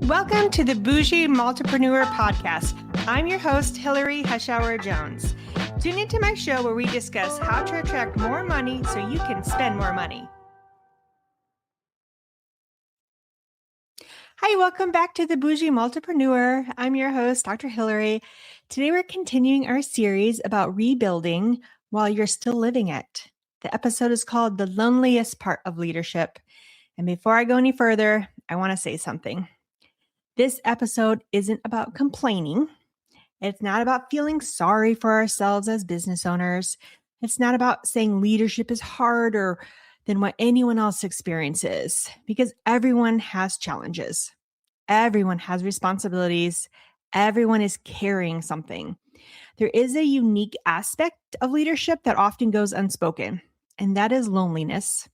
Welcome to the Boujee Multipreneur podcast. I'm your host, Hillary Hashauer-Jones. Tune into my show where we discuss how to attract more money so you can spend more money. Hi, welcome back to the Boujee Multipreneur. I'm your host, Dr. Hillary. Today we're continuing our series about rebuilding while you're still living it. The episode is called The Loneliest Part of Leadership. And before I go any further, I want to say something. This episode isn't about complaining. It's not about feeling sorry for ourselves as business owners. It's not about saying leadership is harder than what anyone else experiences, because everyone has challenges. Everyone has responsibilities. Everyone is carrying something. There is a unique aspect of leadership that often goes unspoken, and that is loneliness.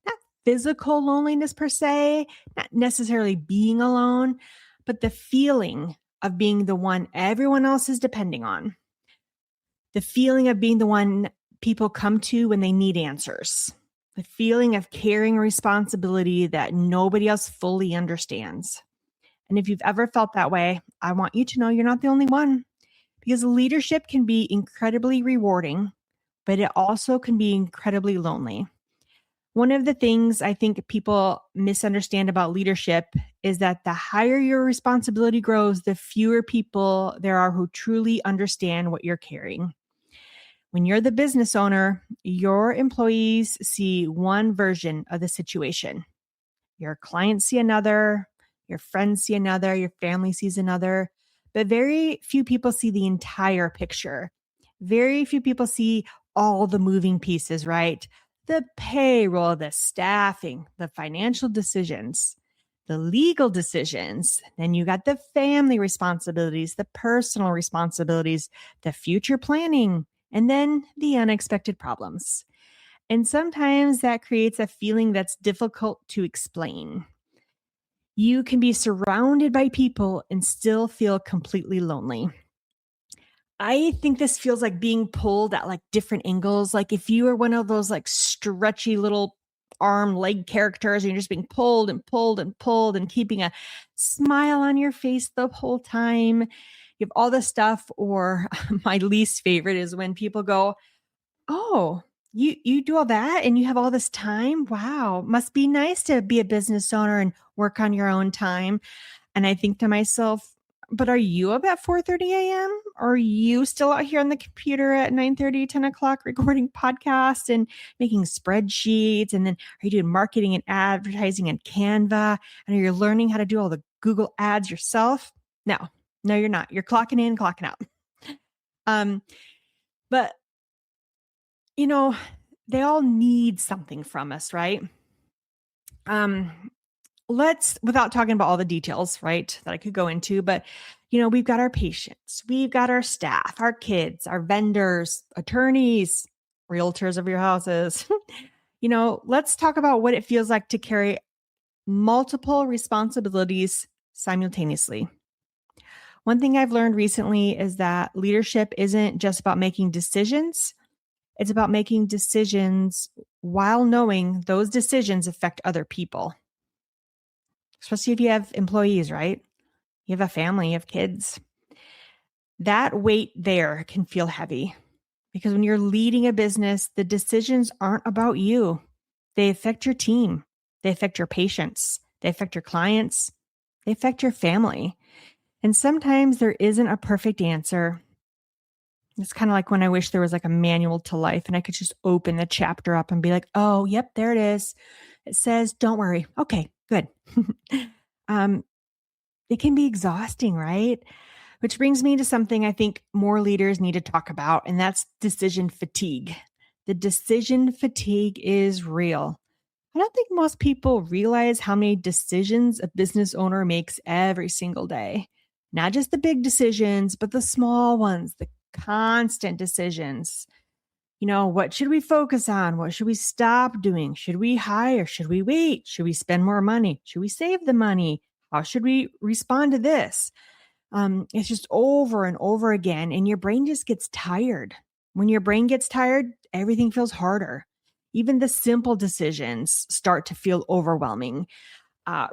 Not physical loneliness per se, not necessarily being alone, but the feeling of being the one everyone else is depending on. The feeling of being the one people come to when they need answers. The feeling of carrying a responsibility that nobody else fully understands. And if you've ever felt that way, I want you to know you're not the only one, because leadership can be incredibly rewarding, but it also can be incredibly lonely. One of the things I think people misunderstand about leadership is that the higher your responsibility grows, the fewer people there are who truly understand what you're carrying. When you're the business owner, your employees see one version of the situation. Your clients see another, your friends see another, your family sees another, but very few people see the entire picture. Very few people see all the moving pieces, right? The payroll, the staffing, the financial decisions, the legal decisions. Then you got the family responsibilities, the personal responsibilities, the future planning, and then the unexpected problems. And sometimes that creates a feeling that's difficult to explain. You can be surrounded by people and still feel completely lonely. I think this feels like being pulled at like different angles. Like if you are one of those like stretchy little arm leg characters and you're just being pulled and pulled and pulled and keeping a smile on your face the whole time. You have all this stuff. Or my least favorite is when people go, "Oh, you do all that and you have all this time? Wow, must be nice to be a business owner and work on your own time." And I think to myself, but are you up at 4:30 a.m.? Are you still out here on the computer at 9:30, 10 o'clock recording podcasts and making spreadsheets? And then are you doing marketing and advertising in Canva? And are you learning how to do all the Google ads yourself? No, you're not. You're clocking in, clocking out. But you know, they all need something from us, right? Let's, without talking about all the details, right, that I could go into, but, we've got our patients, we've got our staff, our kids, our vendors, attorneys, realtors of your houses. Let's talk about what it feels like to carry multiple responsibilities simultaneously. One thing I've learned recently is that leadership isn't just about making decisions. It's about making decisions while knowing those decisions affect other people. Especially if you have employees, right? You have a family, you have kids. That weight there can feel heavy because when you're leading a business, the decisions aren't about you. They affect your team. They affect your patients. They affect your clients. They affect your family. And sometimes there isn't a perfect answer. It's kind of like when I wish there was like a manual to life and I could just open the chapter up and be like, "Oh, yep, there it is. It says, don't worry." Okay, good. It can be exhausting, right? Which brings me to something I think more leaders need to talk about, and that's decision fatigue. The decision fatigue is real. I don't think most people realize how many decisions a business owner makes every single day. Not just the big decisions, but the small ones, the constant decisions. What should we focus on? What should we stop doing? Should we hire? Should we wait? Should we spend more money? Should we save the money? How should we respond to this? It's just over and over again, and your brain just gets tired. When your brain gets tired, everything feels harder. Even the simple decisions start to feel overwhelming.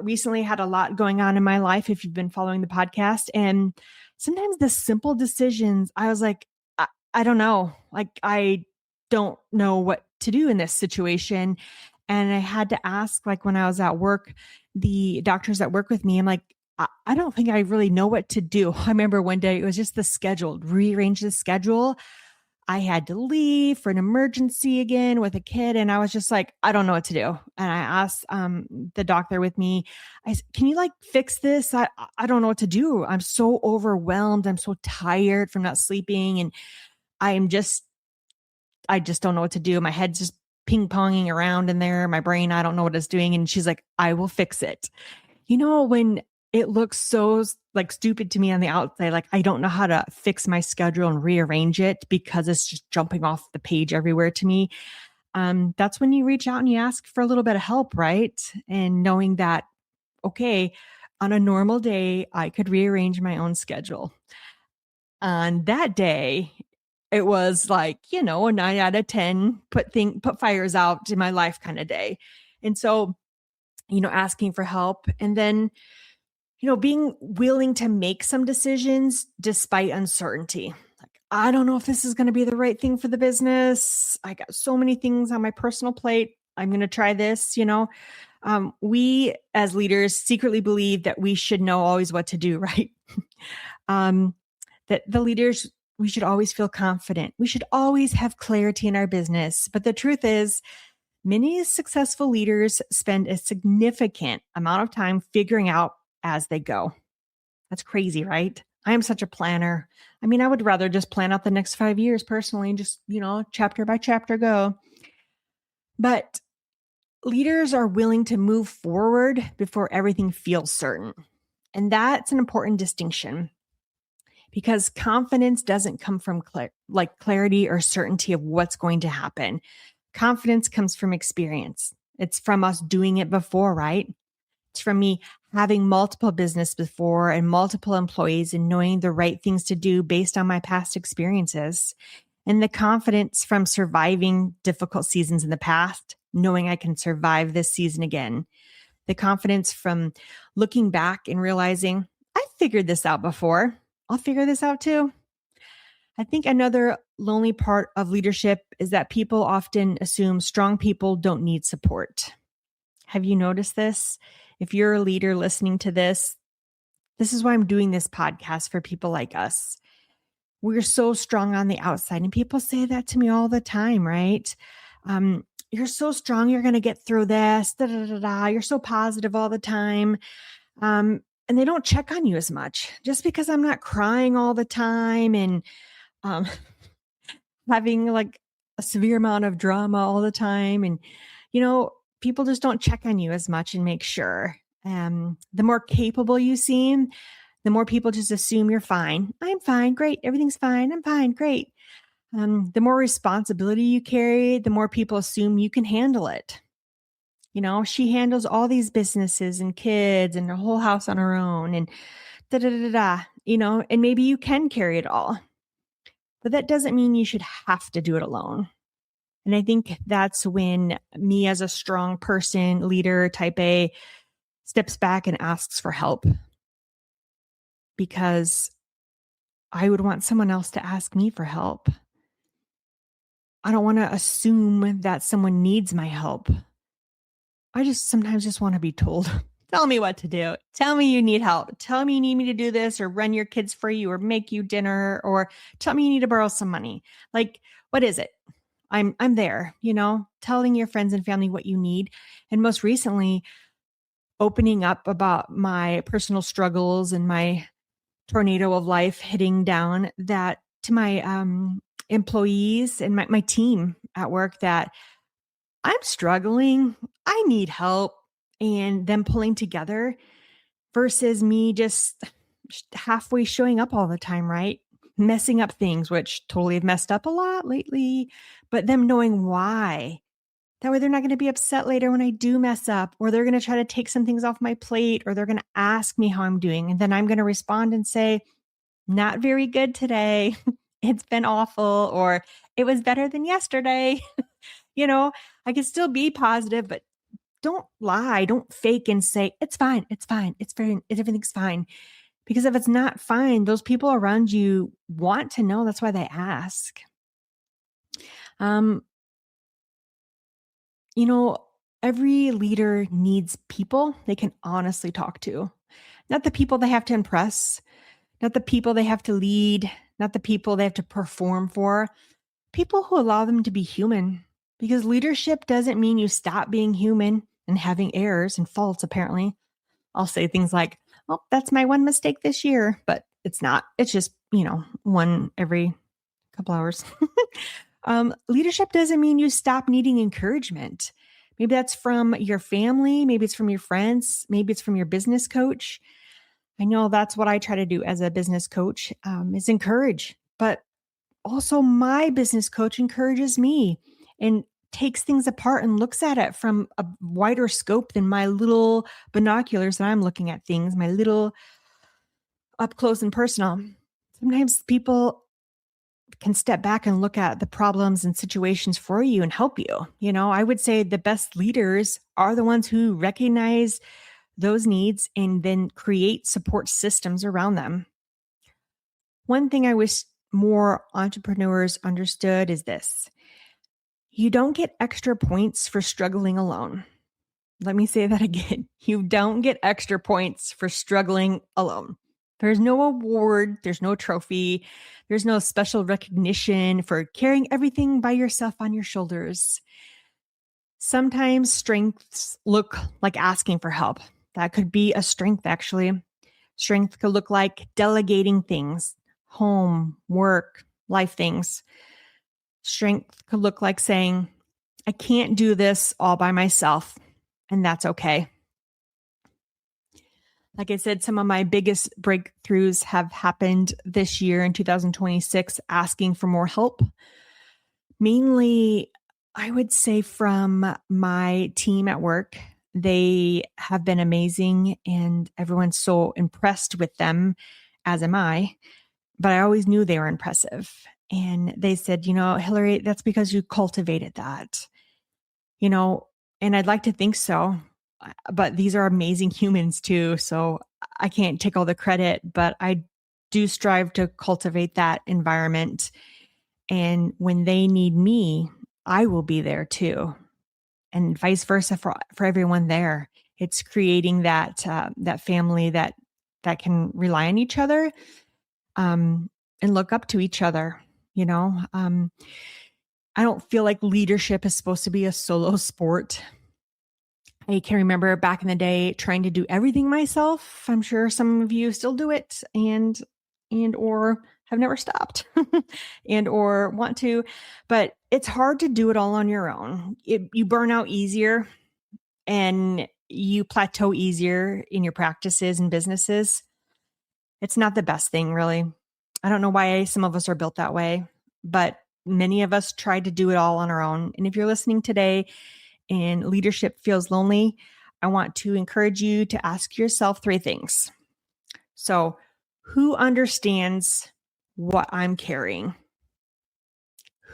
Recently had a lot going on in my life, if you've been following the podcast. And sometimes the simple decisions, I was like, I don't know. Like, I don't know what to do in this situation. And I had to ask, like, when I was at work, the doctors that work with me, I'm like, I don't think I really know what to do. I remember one day it was just the schedule, rearrange the schedule. I had to leave for an emergency again with a kid. And I was just like, I don't know what to do. And I asked the doctor with me, I said, can you like fix this? I don't know what to do. I'm so overwhelmed. I'm so tired from not sleeping. And I just don't know what to do. My head's just ping ponging around in there. My brain, I don't know what it's doing. And she's like, I will fix it. When it looks so like stupid to me on the outside, like I don't know how to fix my schedule and rearrange it because it's just jumping off the page everywhere to me. That's when you reach out and you ask for a little bit of help, right? And knowing that, okay, on a normal day, I could rearrange my own schedule. On that day, it was like, a 9 out of 10, put fires out in my life kind of day. And so, asking for help and then, being willing to make some decisions despite uncertainty. Like, I don't know if this is going to be the right thing for the business. I got so many things on my personal plate. I'm going to try this, we as leaders secretly believe that we should know always what to do, right? That the leaders, we should always feel confident. We should always have clarity in our business. But the truth is, many successful leaders spend a significant amount of time figuring out as they go. That's crazy, right? I am such a planner. I mean, I would rather just plan out the next 5 years personally and just, chapter by chapter go. But leaders are willing to move forward before everything feels certain. And that's an important distinction because confidence doesn't come from clarity or certainty of what's going to happen. Confidence comes from experience. It's from us doing it before, right? It's from me having multiple business before and multiple employees and knowing the right things to do based on my past experiences. And the confidence from surviving difficult seasons in the past, knowing I can survive this season again. The confidence from looking back and realizing, I figured this out before. I'll figure this out too. I think another lonely part of leadership is that people often assume strong people don't need support. Have you noticed this? If you're a leader listening to this is why I'm doing this podcast for people like us. We're so strong on the outside, and people say that to me all the time, right? You're so strong, you're going to get through this. Da, da, da, da. You're so positive all the time. And they don't check on you as much. Just because I'm not crying all the time and having like a severe amount of drama all the time. And, people just don't check on you as much and make sure. The more capable you seem, the more people just assume you're fine. I'm fine. Great. Everything's fine. I'm fine. Great. The more responsibility you carry, the more people assume you can handle it. She handles all these businesses and kids and the whole house on her own and and maybe you can carry it all. But that doesn't mean you should have to do it alone. And I think that's when me as a strong person, leader, type A, steps back and asks for help. Because I would want someone else to ask me for help. I don't want to assume that someone needs my help. I just sometimes just want to be told, tell me what to do. Tell me you need help. Tell me you need me to do this or run your kids for you or make you dinner or tell me you need to borrow some money. Like, what is it? I'm there, telling your friends and family what you need. And most recently, opening up about my personal struggles and my tornado of life hitting down that to my employees and my team at work that I'm struggling, I need help, and them pulling together versus me just halfway showing up all the time, right? Messing up things, which totally have messed up a lot lately, but them knowing why. That way they're not going to be upset later when I do mess up, or they're going to try to take some things off my plate, or they're going to ask me how I'm doing. And then I'm going to respond and say, not very good today. It's been awful, or it was better than yesterday. I can still be positive, but don't lie, don't fake and say, it's fine, it's fine, it's fine, everything's fine. Because if it's not fine, those people around you want to know. That's why they ask. Um, you know, every leader needs people they can honestly talk to, not the people they have to impress, not the people they have to lead, not the people they have to perform for, people who allow them to be human. Because leadership doesn't mean you stop being human and having errors and faults, apparently. I'll say things like, oh, that's my one mistake this year, but it's not. It's just, one every couple hours. Leadership doesn't mean you stop needing encouragement. Maybe that's from your family. Maybe it's from your friends. Maybe it's from your business coach. I know that's what I try to do as a business coach, is encourage. But also my business coach encourages me and takes things apart and looks at it from a wider scope than my little binoculars that I'm looking at things, my little up close and personal. Sometimes people can step back and look at the problems and situations for you and help you. I would say the best leaders are the ones who recognize those needs and then create support systems around them. One thing I wish more entrepreneurs understood is this: you don't get extra points for struggling alone. Let me say that again. You don't get extra points for struggling alone. There's no award, there's no trophy, there's no special recognition for carrying everything by yourself on your shoulders. Sometimes strengths look like asking for help. That could be a strength, actually. Strength could look like delegating things, home, work, life things. Strength could look like saying, I can't do this all by myself, and that's okay. Like I said, some of my biggest breakthroughs have happened this year in 2026, asking for more help. Mainly, I would say from my team at work. They have been amazing and everyone's so impressed with them, as am I. But I always knew they were impressive. And they said, Hillary, that's because you cultivated that, and I'd like to think so. But these are amazing humans too. So I can't take all the credit, but I do strive to cultivate that environment. And when they need me, I will be there too. And vice versa for everyone there. It's creating that family that can rely on each other, and look up to each other. I don't feel like leadership is supposed to be a solo sport. I can remember back in the day trying to do everything myself. I'm sure some of you still do it and or have never stopped and or want to, but it's hard to do it all on your own. You burn out easier and you plateau easier in your practices and businesses. It's not the best thing, really. I don't know why some of us are built that way, but many of us tried to do it all on our own. And if you're listening today and leadership feels lonely, I want to encourage you to ask yourself 3 things. So, who understands what I'm carrying?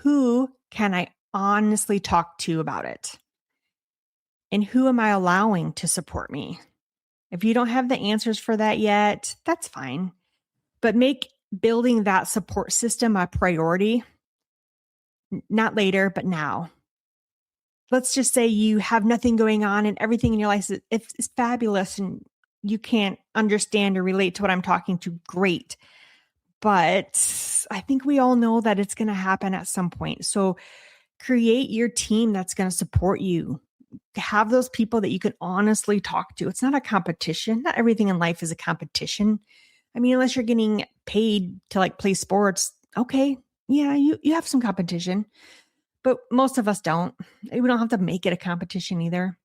Who can I honestly talk to about it? And who am I allowing to support me? If you don't have the answers for that yet, that's fine. But make building that support system a priority, not later, but now. Let's just say you have nothing going on and everything in your life is fabulous and you can't understand or relate to what I'm talking to. Great. But I think we all know that it's going to happen at some point. So create your team that's going to support you. Have those people that you can honestly talk to. It's not a competition. Not everything in life is a competition. I mean, unless you're getting paid to play sports, okay. Yeah, you have some competition. But most of us don't. We don't have to make it a competition either.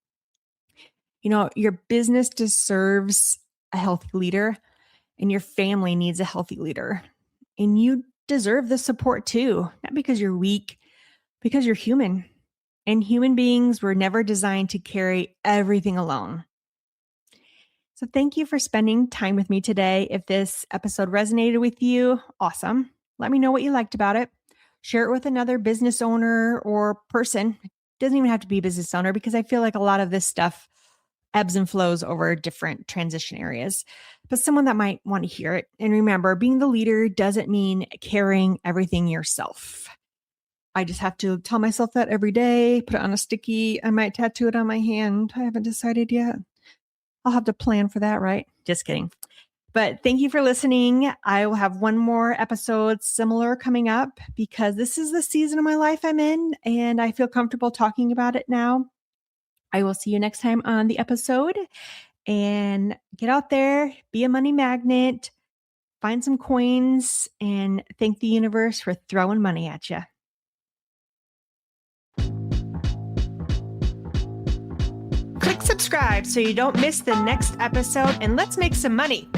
Your business deserves a healthy leader and your family needs a healthy leader. And you deserve the support too, not because you're weak, because you're human. And human beings were never designed to carry everything alone. So thank you for spending time with me today. If this episode resonated with you, awesome. Let me know what you liked about it. Share it with another business owner or person Doesn't even have to be a business owner, because I feel like a lot of this stuff ebbs and flows over different transition areas, but someone that might want to hear it. And remember, being the leader doesn't mean carrying everything yourself. I just have to tell myself that every day, put it on a sticky. I might tattoo it on my hand. I haven't decided yet. I'll have to plan for that, right? Just kidding. But thank you for listening. I will have one more episode similar coming up, because this is the season of my life I'm in, and I feel comfortable talking about it now. I will see you next time on the episode, and get out there, be a money magnet, find some coins, and thank the universe for throwing money at you. Click subscribe so you don't miss the next episode, and let's make some money.